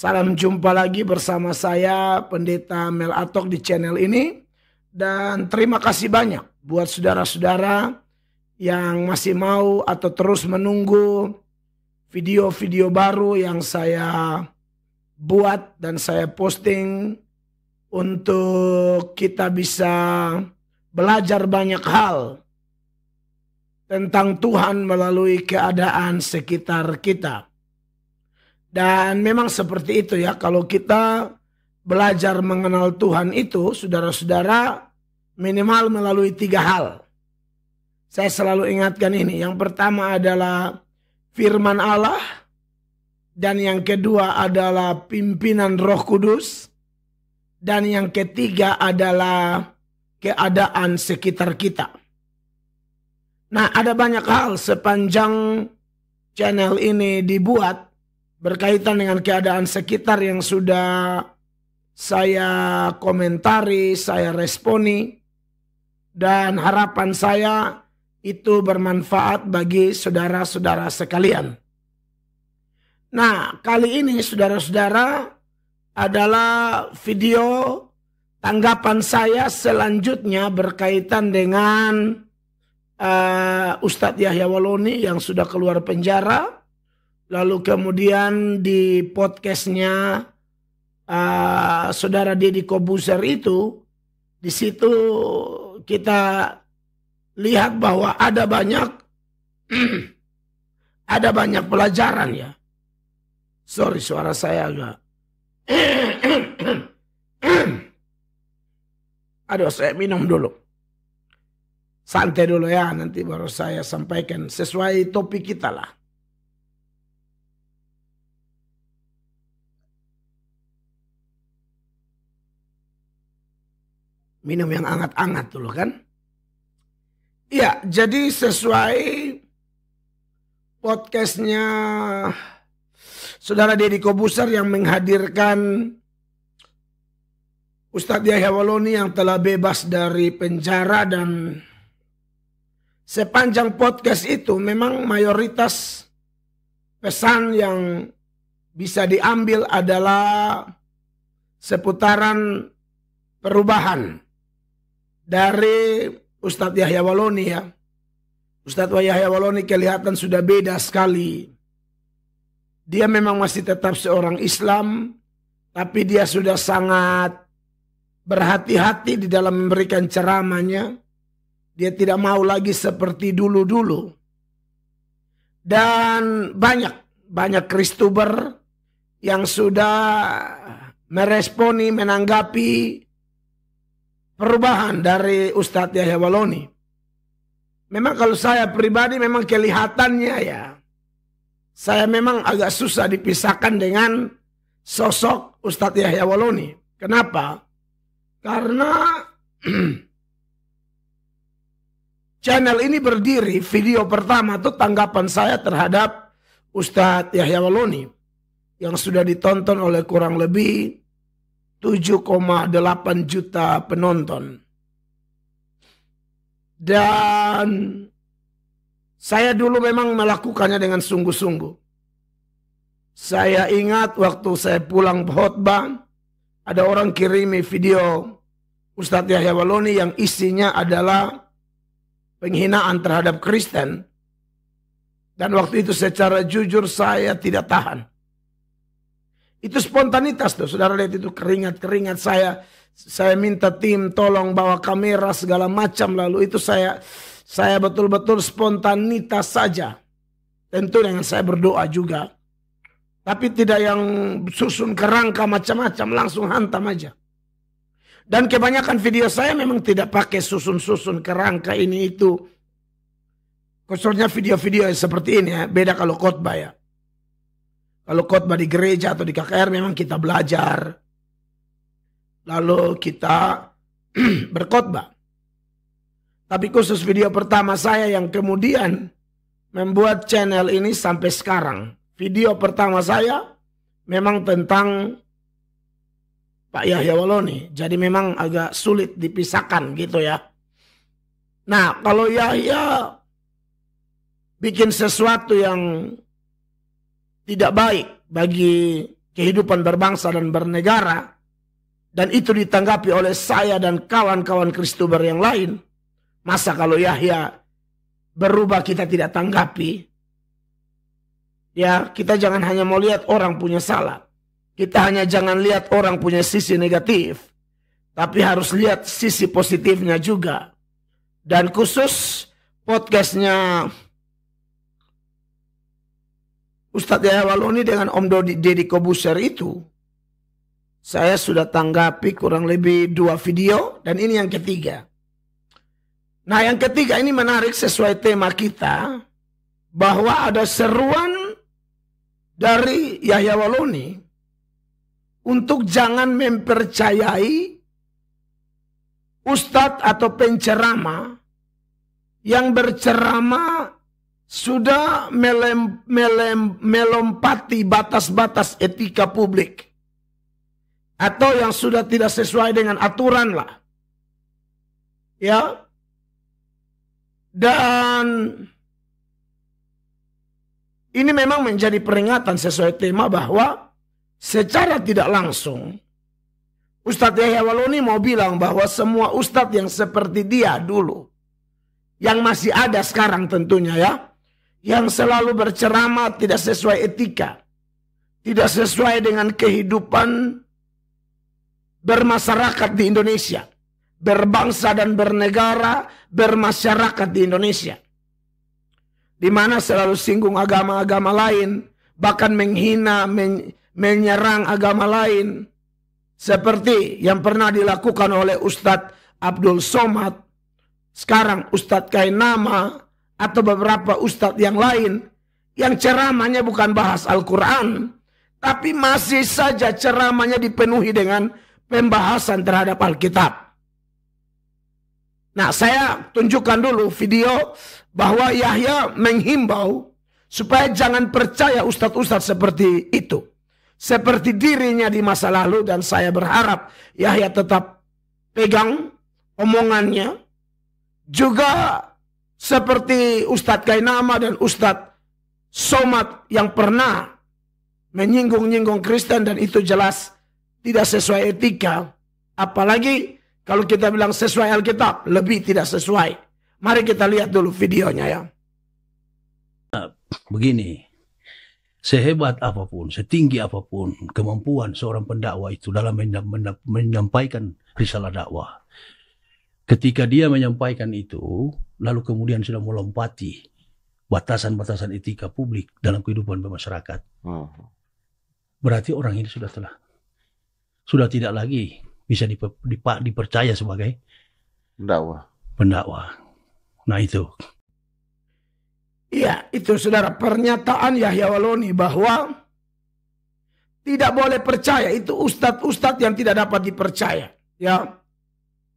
Salam jumpa lagi bersama saya Pendeta Mel Atok di channel ini. Dan terima kasih banyak buat saudara-saudara yang masih mau atau terus menunggu video-video baru yang saya buat dan saya posting untuk kita bisa belajar banyak hal tentang Tuhan melalui keadaan sekitar kita. Dan memang seperti itu ya, kalau kita belajar mengenal Tuhan itu, saudara-saudara, minimal melalui 3 hal. Saya selalu ingatkan ini. Yang pertama adalah firman Allah, dan yang kedua adalah pimpinan Roh Kudus, dan yang ketiga adalah keadaan sekitar kita. Nah, ada banyak hal sepanjang channel ini dibuat berkaitan dengan keadaan sekitar yang sudah saya komentari, saya responi, dan harapan saya itu bermanfaat bagi saudara-saudara sekalian. Nah, kali ini saudara-saudara adalah video tanggapan saya selanjutnya berkaitan dengan Ustadz Yahya Waloni yang sudah keluar penjara. Lalu kemudian di podcastnya saudara Deddy Kobuser itu, di situ kita lihat bahwa ada banyak pelajaran ya. Sorry, suara saya agak aduh, saya minum dulu. Santai dulu ya, nanti baru saya sampaikan sesuai topik kita lah. Minum yang hangat-hangat dulu kan. Iya, jadi sesuai podcastnya saudara Deddy Kobuser yang menghadirkan Ustadz Yahya Waloni yang telah bebas dari penjara, dan sepanjang podcast itu memang mayoritas pesan yang bisa diambil adalah seputaran perubahan dari Ustadz Yahya Waloni ya. Ustadz Yahya Waloni kelihatan sudah beda sekali. Dia memang masih tetap seorang Islam, tapi dia sudah sangat berhati-hati di dalam memberikan ceramahnya. Dia tidak mau lagi seperti dulu-dulu. Dan banyak Kristuber yang sudah meresponi, menanggapi perubahan dari Ustadz Yahya Waloni. Memang kalau saya pribadi memang kelihatannya ya, saya memang agak susah dipisahkan dengan sosok Ustadz Yahya Waloni. Kenapa? Karena channel ini berdiri, video pertama itu tanggapan saya terhadap Ustadz Yahya Waloni yang sudah ditonton oleh kurang lebih 7,8 juta penonton. Dan saya dulu memang melakukannya dengan sungguh-sungguh. Saya ingat waktu saya pulang khotbah, ada orang kirimi video Ustadz Yahya Waloni yang isinya adalah penghinaan terhadap Kristen. Dan waktu itu secara jujur saya tidak tahan. Itu spontanitas tuh, saudara lihat itu keringat-keringat saya minta tim tolong bawa kamera segala macam, lalu itu saya betul-betul spontanitas saja. Tentu dengan saya berdoa juga. Tapi tidak yang susun kerangka macam-macam, langsung hantam aja. Dan kebanyakan video saya memang tidak pakai susun-susun kerangka ini itu. Khususnya video-video seperti ini ya, beda kalau khotbah ya. Kalau khotbah di gereja atau di KKR memang kita belajar. Lalu kita berkhotbah. Tapi khusus video pertama saya yang kemudian membuat channel ini sampai sekarang. Video pertama saya memang tentang Pak Yahya Waloni. Jadi memang agak sulit dipisahkan gitu ya. Nah, kalau Yahya bikin sesuatu yang tidak baik bagi kehidupan berbangsa dan bernegara, dan itu ditanggapi oleh saya dan kawan-kawan Kristober yang lain, masa kalau Yahya berubah kita tidak tanggapi? Ya, kita jangan hanya mau lihat orang punya salah. Kita hanya jangan lihat orang punya sisi negatif, tapi harus lihat sisi positifnya juga. Dan khusus podcastnya Ustadz Yahya Waloni dengan Om Deddy Kobuser itu, saya sudah tanggapi kurang lebih 2 video, dan ini yang ketiga. Nah, yang ketiga ini menarik sesuai tema kita, bahwa ada seruan dari Yahya Waloni untuk jangan mempercayai ustadz atau penceramah yang berceramah sudah melompati batas-batas etika publik, atau yang sudah tidak sesuai dengan aturan lah. Ya. Dan ini memang menjadi peringatan sesuai tema bahwa secara tidak langsung Ustadz Yahya Waloni mau bilang bahwa semua ustadz yang seperti dia dulu, yang masih ada sekarang tentunya ya, yang selalu berceramah tidak sesuai etika, tidak sesuai dengan kehidupan bermasyarakat di Indonesia, berbangsa dan bernegara, bermasyarakat di Indonesia, di mana selalu singgung agama-agama lain, bahkan menghina, menyerang agama lain, seperti yang pernah dilakukan oleh Ustadz Abdul Somad, sekarang Ustadz Kainama, atau beberapa ustadz yang lain yang ceramahnya bukan bahas Al-Quran, tapi masih saja ceramahnya dipenuhi dengan pembahasan terhadap Alkitab. Nah, saya tunjukkan dulu video bahwa Yahya menghimbau supaya jangan percaya ustadz-ustadz seperti itu, seperti dirinya di masa lalu, dan saya berharap Yahya tetap pegang omongannya, juga seperti Ustadz Kainama dan Ustadz Somad yang pernah menyinggung-nyinggung Kristen, dan itu jelas tidak sesuai etika. Apalagi kalau kita bilang sesuai Alkitab, lebih tidak sesuai. Mari kita lihat dulu videonya ya. Begini, sehebat apapun, setinggi apapun kemampuan seorang pendakwa itu dalam menyampaikan risalah dakwah, ketika dia menyampaikan itu, lalu kemudian sudah melompati batasan-batasan etika publik dalam kehidupan bermasyarakat, berarti orang ini sudah tidak lagi bisa dipercaya sebagai pendakwa. Nah itu. Iya, itu saudara, pernyataan Yahya Waloni bahwa tidak boleh percaya, itu ustadz-ustadz yang tidak dapat dipercaya. Ya.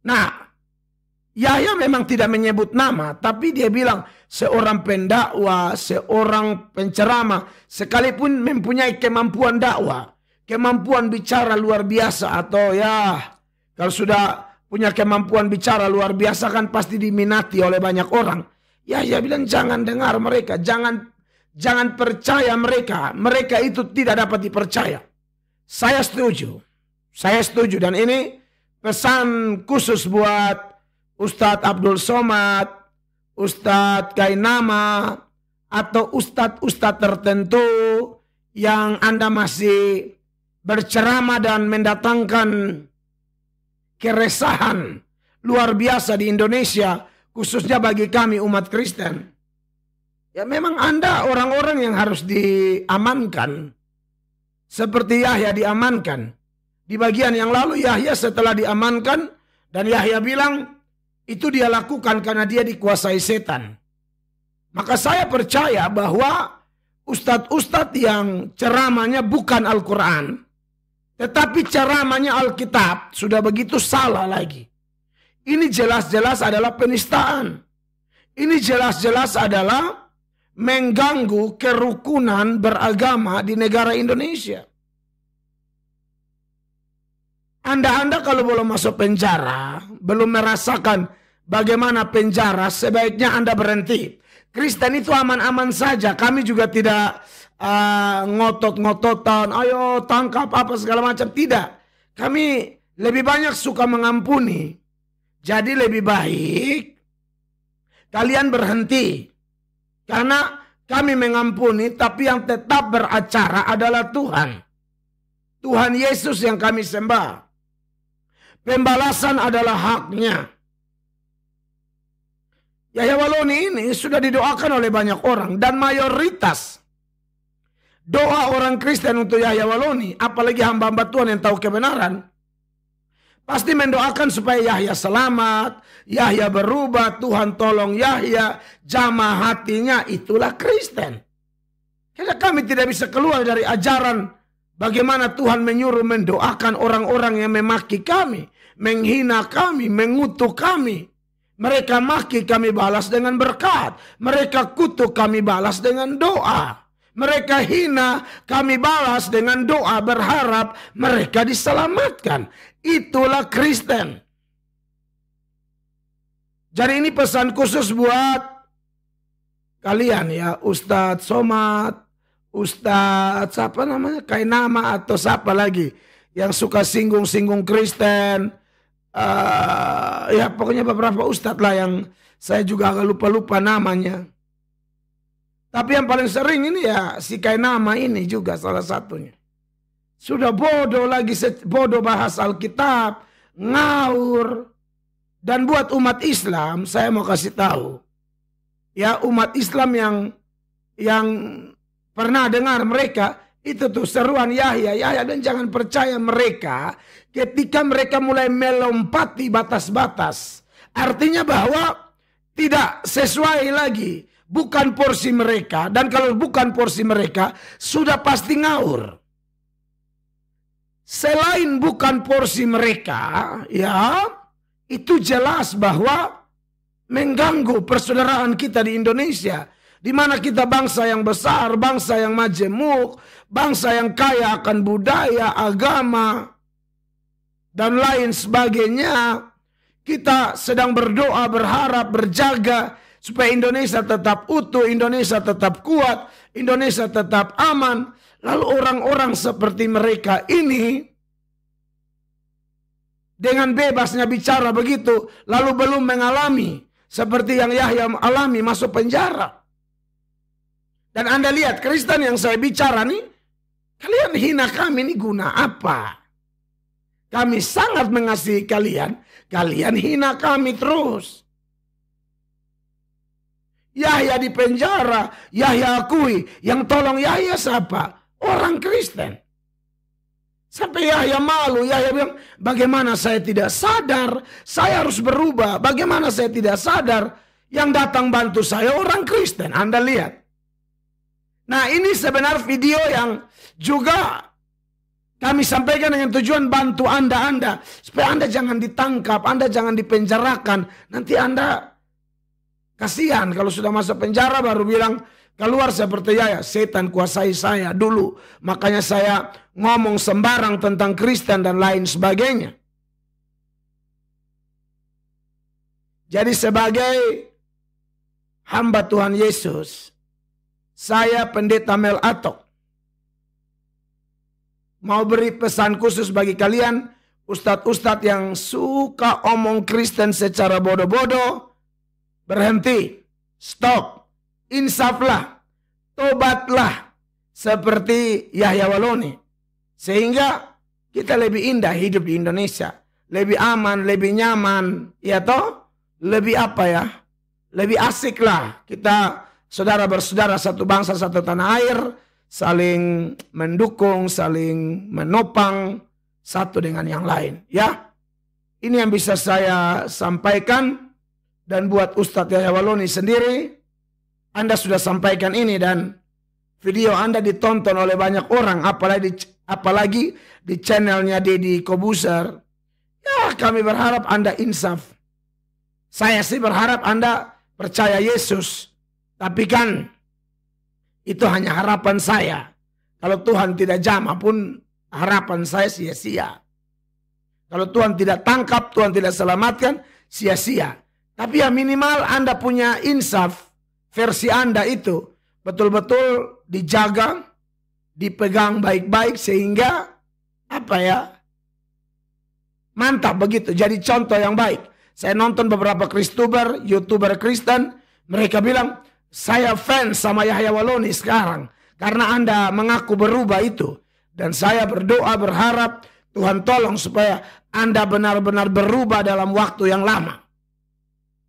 Nah, Yahya memang tidak menyebut nama, tapi dia bilang seorang pendakwa, seorang penceramah, sekalipun mempunyai kemampuan dakwah, kemampuan bicara luar biasa, atau ya kalau sudah punya kemampuan bicara luar biasa kan pasti diminati oleh banyak orang. Yahya bilang jangan dengar mereka, jangan percaya mereka, mereka itu tidak dapat dipercaya. Saya setuju, dan ini pesan khusus buat Ustadz Abdul Somad, Ustadz Kainama, atau ustadz-ustadz tertentu yang Anda masih berceramah dan mendatangkan keresahan luar biasa di Indonesia, khususnya bagi kami umat Kristen. Ya memang Anda orang-orang yang harus diamankan. Seperti Yahya diamankan. Di bagian yang lalu Yahya setelah diamankan, dan Yahya bilang itu dia lakukan karena dia dikuasai setan. Maka saya percaya bahwa ustadz-ustadz yang ceramahnya bukan Al-Quran, tetapi ceramahnya Alkitab, sudah begitu salah lagi. Ini jelas-jelas adalah penistaan. Ini jelas-jelas adalah mengganggu kerukunan beragama di negara Indonesia. Anda kalau belum masuk penjara, belum merasakan bagaimana penjara, sebaiknya Anda berhenti. Kristen itu aman-aman saja. Kami juga tidak ngotot-ngototan, ayo tangkap apa segala macam. Tidak. Kami lebih banyak suka mengampuni. Jadi lebih baik kalian berhenti. Karena kami mengampuni, tapi yang tetap beracara adalah Tuhan. Tuhan Yesus yang kami sembah. Pembalasan adalah haknya. Yahya Waloni ini sudah didoakan oleh banyak orang. Dan mayoritas doa orang Kristen untuk Yahya Waloni, apalagi hamba-hamba Tuhan yang tahu kebenaran, pasti mendoakan supaya Yahya selamat, Yahya berubah, Tuhan tolong Yahya, jamah hatinya. Itulah Kristen. Karena kami tidak bisa keluar dari ajaran bagaimana Tuhan menyuruh mendoakan orang-orang yang memaki kami, menghina kami, mengutuk kami. Mereka maki kami balas dengan berkat, mereka kutuk kami balas dengan doa. Mereka hina, kami balas dengan doa berharap mereka diselamatkan. Itulah Kristen. Jadi ini pesan khusus buat kalian ya, Ustadz Somad, Ustadz siapa namanya, Kainama atau siapa lagi yang suka singgung-singgung Kristen. Ya pokoknya beberapa Ustadz lah yang saya juga agak lupa-lupa namanya. Tapi yang paling sering ini ya si Kainama ini juga salah satunya. Sudah bodoh lagi, bodoh bahas Alkitab, ngawur. Dan buat umat Islam saya mau kasih tahu. Ya umat Islam yang pernah dengar mereka, itu tuh seruan Yahya, dan jangan percaya mereka ketika mereka mulai melompati batas-batas. Artinya bahwa tidak sesuai lagi. Bukan porsi mereka, dan kalau bukan porsi mereka, sudah pasti ngawur. Selain bukan porsi mereka, ya, itu jelas bahwa mengganggu persaudaraan kita di Indonesia, di mana kita bangsa yang besar, bangsa yang majemuk, bangsa yang kaya akan budaya, agama, dan lain sebagainya. Kita sedang berdoa, berharap, berjaga supaya Indonesia tetap utuh, Indonesia tetap kuat, Indonesia tetap aman. Lalu orang-orang seperti mereka ini dengan bebasnya bicara begitu, lalu belum mengalami seperti yang Yahya alami, masuk penjara. Dan Anda lihat Kristen yang saya bicara nih, kalian hina kami ini guna apa? Kami sangat mengasihi kalian, kalian hina kami terus. Yahya di penjara, Yahya akui, yang tolong Yahya siapa? Orang Kristen. Sampai Yahya malu, Yahya bilang, bagaimana saya tidak sadar, saya harus berubah. Bagaimana saya tidak sadar, yang datang bantu saya orang Kristen. Anda lihat. Nah ini sebenarnya video yang juga kami sampaikan dengan tujuan bantu Anda. Supaya Anda jangan ditangkap, Anda jangan dipenjarakan. Nanti Anda kasihan kalau sudah masuk penjara baru bilang keluar seperti Yahya, setan kuasai saya dulu. Makanya saya ngomong sembarang tentang Kristen dan lain sebagainya. Jadi sebagai hamba Tuhan Yesus, saya Pendeta Mel Atok mau beri pesan khusus bagi kalian, ustadz-ustadz yang suka omong Kristen secara bodoh-bodoh. Berhenti, stop, insaflah, tobatlah seperti Yahya Waloni. Sehingga kita lebih indah hidup di Indonesia. Lebih aman, lebih nyaman, ya toh? Lebih apa ya? Lebih asik lah. Kita saudara bersaudara, satu bangsa, satu tanah air, saling mendukung, saling menopang satu dengan yang lain. Ya, ini yang bisa saya sampaikan. Dan buat Ustadz Yahya Waloni sendiri, Anda sudah sampaikan ini dan video Anda ditonton oleh banyak orang, apalagi di channelnya Deddy Kobuser. Ya kami berharap Anda insaf. Saya sih berharap Anda percaya Yesus. Tapi kan itu hanya harapan saya. Kalau Tuhan tidak jamah pun harapan saya sia-sia. Kalau Tuhan tidak tangkap, Tuhan tidak selamatkan, sia-sia. Tapi ya minimal Anda punya insaf, versi Anda itu betul-betul dijaga, dipegang baik-baik sehingga mantap begitu. Jadi contoh yang baik. Saya nonton beberapa Kristuber, YouTuber Kristen, mereka bilang, saya fans sama Yahya Waloni sekarang karena Anda mengaku berubah itu. Dan saya berdoa berharap Tuhan tolong supaya Anda benar-benar berubah dalam waktu yang lama.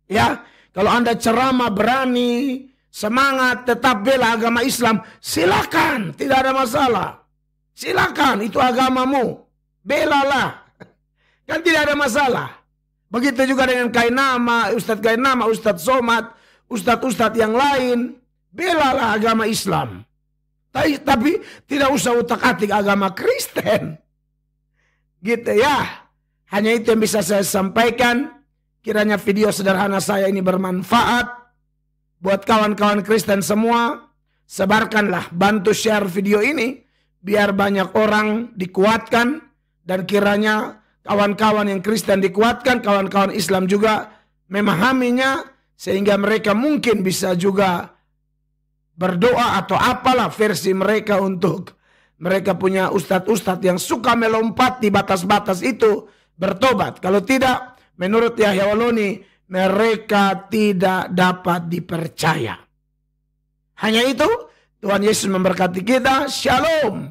Ya, kalau Anda ceramah berani, semangat, tetap bela agama Islam, silakan, tidak ada masalah. Silakan, itu agamamu, belalah, kan tidak ada masalah. Begitu juga dengan Kainama, Ustadz Kainama, Ustadz Somad, Ustadz-Ustadz yang lain, belalah agama Islam. Tapi tidak usah utak-atik agama Kristen. Gitu ya. Hanya itu yang bisa saya sampaikan. Kiranya video sederhana saya ini bermanfaat buat kawan-kawan Kristen semua. Sebarkanlah, bantu share video ini biar banyak orang dikuatkan, dan kiranya kawan-kawan yang Kristen dikuatkan, kawan-kawan Islam juga memahaminya sehingga mereka mungkin bisa juga berdoa atau apalah versi mereka untuk mereka punya ustadz-ustadz yang suka melompati batas-batas itu bertobat. Kalau tidak, menurut Yahya Waloni, mereka tidak dapat dipercaya. Hanya itu, Tuhan Yesus memberkati kita. Shalom.